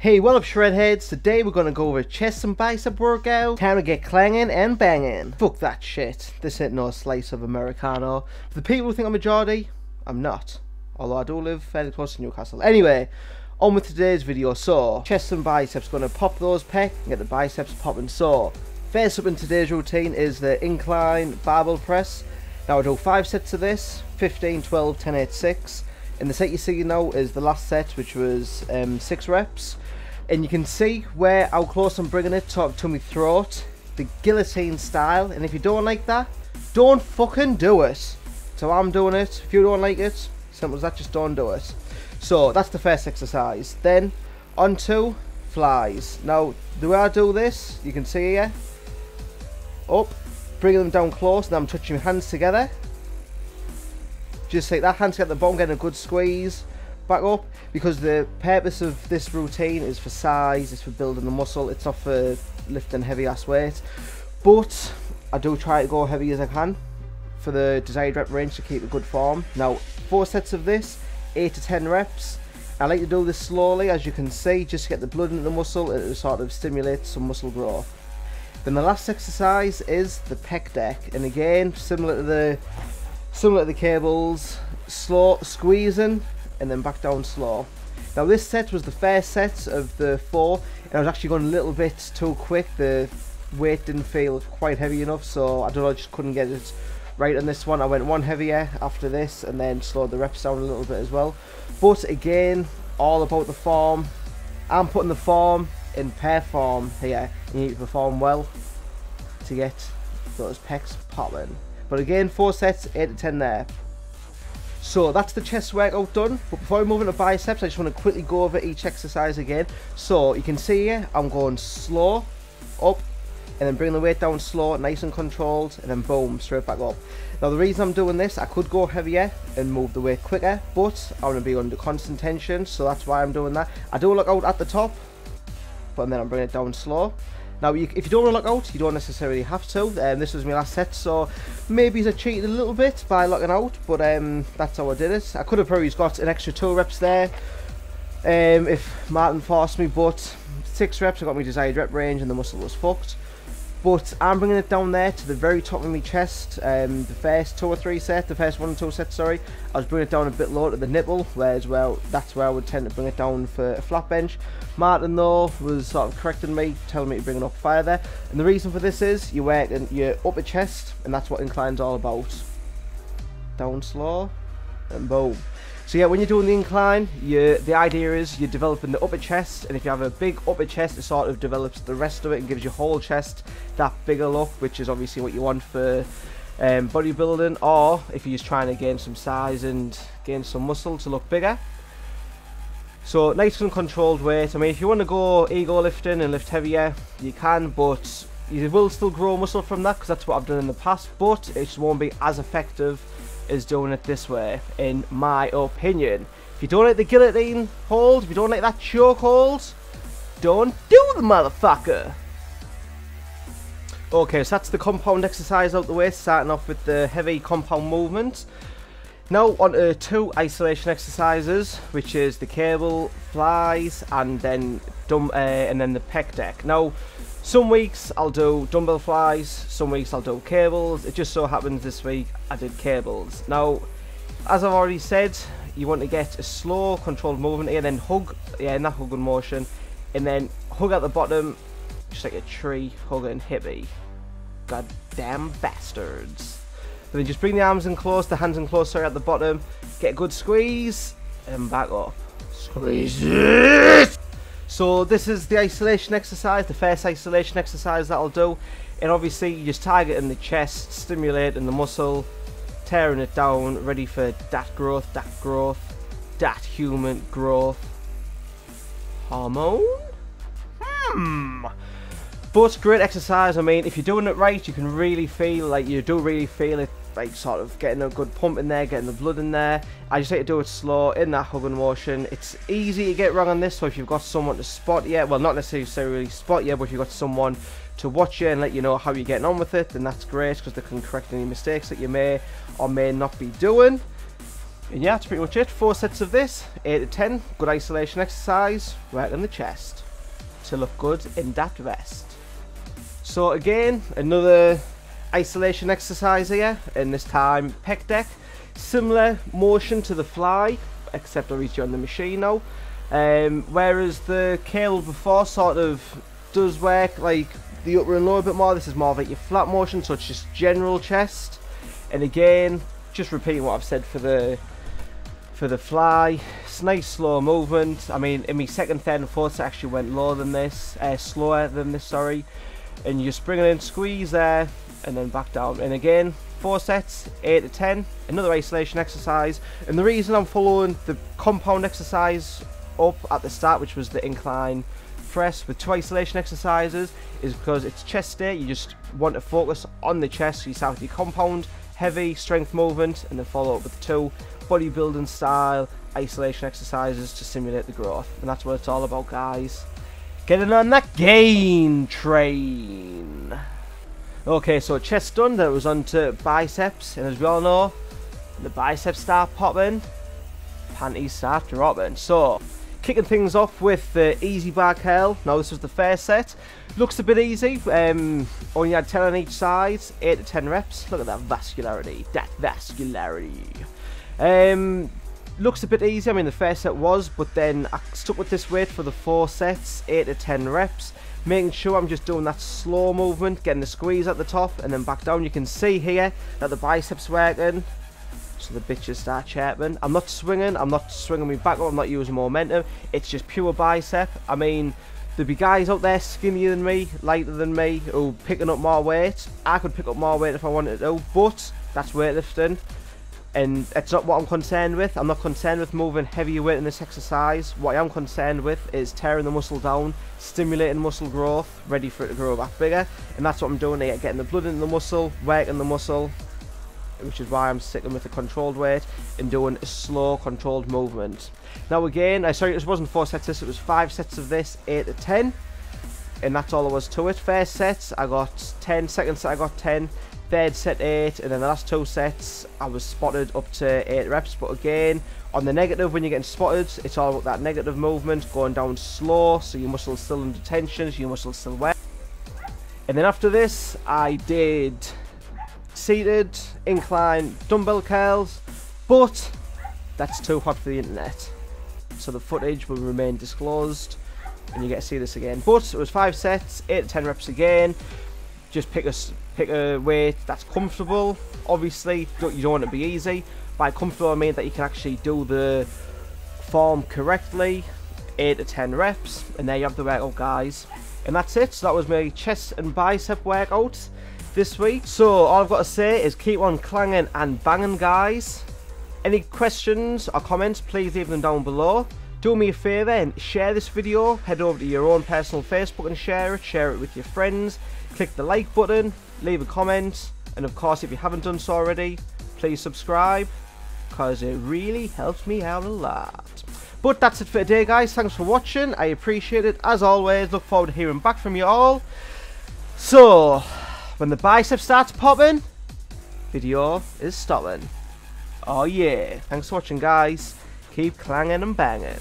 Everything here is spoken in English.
Hey, what up shredheads? Today we're gonna go over chest and bicep workout. Time to get clanging and banging. Fuck that shit. This ain't no slice of Americano. For the people who think I'm a Geordie, I'm not. Although I do live fairly close to Newcastle. Anyway, on with today's video. So, chest and biceps, gonna pop those pec and get the biceps popping. So, first up in today's routine is the incline barbell press. Now I do 5 sets of this, 15, 12, 10, 8, 6. And the set you see now is the last set, which was 6 reps. And you can see how close I'm bringing it to my throat, the guillotine style. And if you don't like that, don't fucking do it. So I'm doing it. If you don't like it, simple as that, just don't do it. So that's the first exercise. Then on to flies. Now the way I do this, you can see here, up, bringing them down close, and I'm touching my hands together. Just like that, hands together at the bottom, getting a good squeeze. Back up, because the purpose of this routine is for size, it's for building the muscle, it's not for lifting heavy ass weight. But I do try to go heavy as I can for the desired rep range to keep a good form. Now 4 sets of this, 8 to 10 reps. I like to do this slowly, as you can see, just to get the blood into the muscle and to sort of stimulate some muscle growth. Then the last exercise is the pec deck, and again similar to the cables, slow squeezing and then back down slow. Now this set was the first set of the 4, and I was actually going a little bit too quick. The weight didn't feel quite heavy enough, so I don't know, I just couldn't get it right on this one. I went one heavier after this and then slowed the reps down a little bit as well. But again, all about the form. I'm putting the form in pair form here. You need to perform well to get those pecs popping. But again, 4 sets, 8 to 10 there. So that's the chest workout done. But before we move into biceps, I just want to quickly go over each exercise again. So you can see here, I'm going slow, up, and then bring the weight down slow, nice and controlled, and then boom, straight back up. Now the reason I'm doing this, I could go heavier and move the weight quicker, but I want to be under constant tension, so that's why I'm doing that. I do look out at the top, but then I'm bringing it down slow. Now, if you don't want to lock out, you don't necessarily have to. This was my last set, so maybe I cheated a little bit by locking out, but that's how I did it. I could have probably got an extra 2 reps there if Martin forced me, but 6 reps, I got my desired rep range and the muscle was fucked. But I'm bringing it down there to the very top of my chest. The first 2 or 3 sets, the first 1 and 2 sets, sorry, I was bringing it down a bit low to the nipple, whereas that's where I would tend to bring it down for a flat bench. Martin though was sort of correcting me, telling me to bring it up higher there. And the reason for this is you're working your upper chest, and that's what incline's all about. Down slow, and boom. So yeah, when you're doing the incline, the idea is you're developing the upper chest, and if you have a big upper chest, it sort of develops the rest of it and gives your whole chest that bigger look, which is obviously what you want for bodybuilding, or if you're just trying to gain some size and gain some muscle to look bigger. So nice and controlled weight. I mean, if you want to go ego lifting and lift heavier, you can, but you will still grow muscle from that, because that's what I've done in the past, but it just won't be as effective as doing it this way, in my opinion. If you don't like the guillotine hold, if you don't like that choke hold, don't do the motherfucker. Okay, so that's the compound exercise out the way, starting off with the heavy compound movement. Now on to 2 isolation exercises, which is the cable, flies, and then the pec deck. Now, some weeks I'll do dumbbell flies, some weeks I'll do cables. It just so happens this week I did cables. Now, as I've already said, you want to get a slow, controlled movement here, then hug, in that hugging motion, and then hug at the bottom, just like a tree hugging hippie. Goddamn bastards. And then just bring the arms in close, the hands in close, sorry, at the bottom, get a good squeeze, and back up. Squeeze it! So this is the isolation exercise, the first isolation exercise that I'll do. And obviously you just target in the chest, stimulating the muscle, tearing it down, ready for that growth, that human growth hormone? But great exercise. I mean, if you're doing it right, you can really feel, like you do really feel it, like sort of getting a good pump in there, getting the blood in there. I just like to do it slow, in that hugging motion. It's easy to get wrong on this, so if you've got someone to spot you, well, not necessarily spot you, but if you've got someone to watch you and let you know how you're getting on with it, then that's great, because they can correct any mistakes that you may or may not be doing. And yeah, that's pretty much it. 4 sets of this, 8 to 10. Good isolation exercise, working the chest to look good in that vest. So again, another isolation exercise here, and this time pec deck. Similar motion to the fly, except obviously on the machine now. Whereas the cable before sort of does work like the upper and lower a bit more, this is more of like your flat motion, so it's just general chest. And again, just repeating what I've said for the fly, it's nice slow movement. I mean, in my second, third and fourth set actually went lower than this, slower than this, sorry. And you just bring it in, squeeze there, and then back down. And again, 4 sets, 8 to 10, another isolation exercise. And the reason I'm following the compound exercise up at the start, which was the incline press with 2 isolation exercises, is because it's chest day. You just want to focus on the chest, so you start with your compound heavy strength movement, and then follow up with 2 bodybuilding style isolation exercises to simulate the growth. And that's what it's all about, guys. Getting on that gain train. Okay, so chest done, then it was on to biceps, and as we all know, when the biceps start popping, panties start dropping. So kicking things off with the easy bar curl. Now this was the first set. Looks a bit easy. Only had 10 on each side, 8 to 10 reps. Look at that vascularity. Looks a bit easy. I mean, the first set was, but then I stuck with this weight for the 4 sets, 8 to 10 reps. Making sure I'm just doing that slow movement, getting the squeeze at the top and then back down. You can see here that the biceps working. So the bitches start chirping. I'm not swinging me back up, I'm not using momentum. It's just pure bicep. I mean, there'd be guys out there skinnier than me, lighter than me, who picking up more weight. I could pick up more weight if I wanted to, but that's weightlifting. And it's not what I'm concerned with. I'm not concerned with moving heavier weight in this exercise. What I am concerned with is tearing the muscle down, stimulating muscle growth, ready for it to grow back bigger. And that's what I'm doing here, getting the blood into the muscle, working the muscle, which is why I'm sticking with the controlled weight and doing a slow controlled movement. Now again, sorry, it wasn't 4 sets, it was 5 sets of this, 8 to 10. And that's all there was to it. First set, I got 10, second set I got 10, third set 8, and then the last 2 sets I was spotted up to 8 reps. But again, on the negative, when you're getting spotted, it's all about that negative movement, going down slow, so your muscles still under tension, so your muscles still wet. And then after this, I did seated, incline, dumbbell curls, but that's too hot for the internet, so the footage will remain disclosed and you get to see this again. But it was 5 sets, 8 to 10 reps again. Just pick a weight that's comfortable. Obviously you don't want it to be easy. By comfortable I mean that you can actually do the form correctly. 8 to 10 reps, and there you have the workout, guys. And that's it. So that was my chest and bicep workout this week. So all I've got to say is keep on clanging and banging, guys. Any questions or comments, please leave them down below. Do me a favour and share this video. Head over to your own personal Facebook and share it with your friends. Click the like button, leave a comment, and of course if you haven't done so already, please subscribe, because it really helps me out a lot. But that's it for today, guys. Thanks for watching, I appreciate it. As always, look forward to hearing back from you all. So when the bicep starts popping, video is stopping. Oh yeah, thanks for watching, guys. Keep clanging and banging.